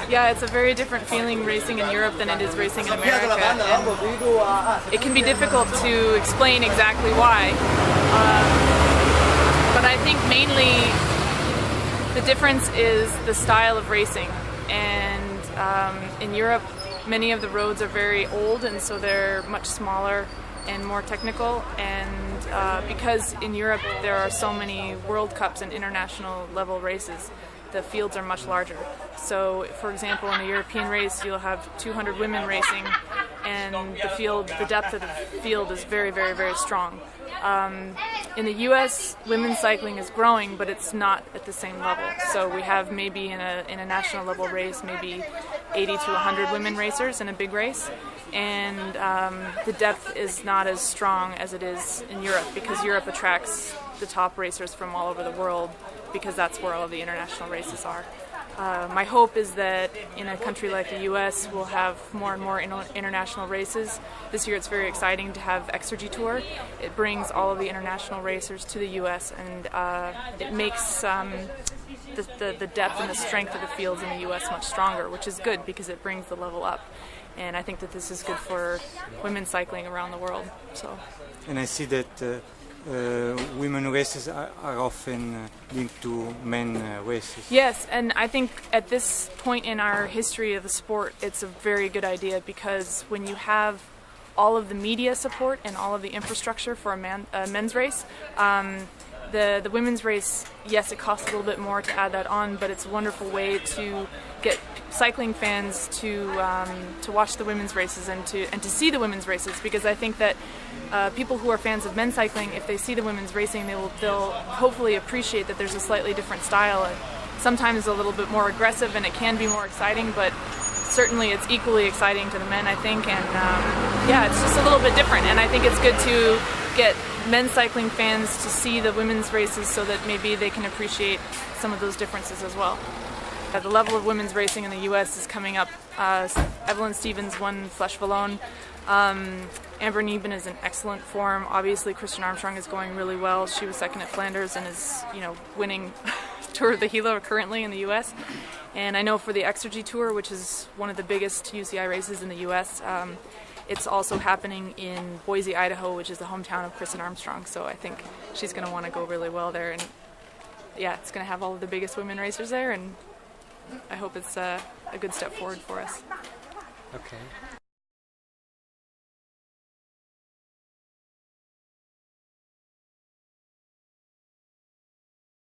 Yeah, it's a very different feeling racing in Europe than it is racing in America. And it can be difficult to explain exactly why. But I think mainly the difference is the style of racing. And in Europe, many of the roads are very old, and so they're much smaller and more technical. And because in Europe there are so many World Cups and international level races, the fields are much larger. So, for example, in a European race, you'll have 200 women racing, and the depth of the field is very, very, very strong. In the U.S., women's cycling is growing, but it's not at the same level. So we have maybe in a national level race, maybe 80 to 100 women racers in a big race, and the depth is not as strong as it is in Europe, because Europe attracts the top racers from all over the world, because that's where all of the international races are. My hope is that in a country like the U.S. we'll have more and more international races. This year it's very exciting to have Exergy Tour. It brings all of the international racers to the U.S. and it makes the depth and the strength of the fields in the U.S. much stronger, which is good because it brings the level up. And I think that this is good for women's cycling around the world. So. And I see that women races are often linked to men races. Yes, and I think at this point in our history of the sport, it's a very good idea, because when you have all of the media support and all of the infrastructure for a men's race, the women's race, yes, it costs a little bit more to add that on, but it's a wonderful way to get cycling fans to watch the women's races and to see the women's races, because I think that people who are fans of men's cycling, if they see the women's racing, they'll hopefully appreciate that there's a slightly different style, and sometimes a little bit more aggressive, and it can be more exciting, but certainly it's equally exciting to the men, I think. And yeah, it's just a little bit different, and I think it's good to get men's cycling fans to see the women's races so that maybe they can appreciate some of those differences as well. The level of women's racing in the U.S. is coming up. Evelyn Stevens won Flèche Wallonne. Amber Neben is in excellent form. Obviously, Christian Armstrong is going really well. She was second at Flanders and is, winning Tour of the Gila currently in the U.S. And I know for the Exergy Tour, which is one of the biggest UCI races in the U.S., it's also happening in Boise, Idaho, which is the hometown of Kristen Armstrong. So I think she's going to want to go really well there. And yeah, it's going to have all of the biggest women racers there, and I hope it's a good step forward for us. Okay.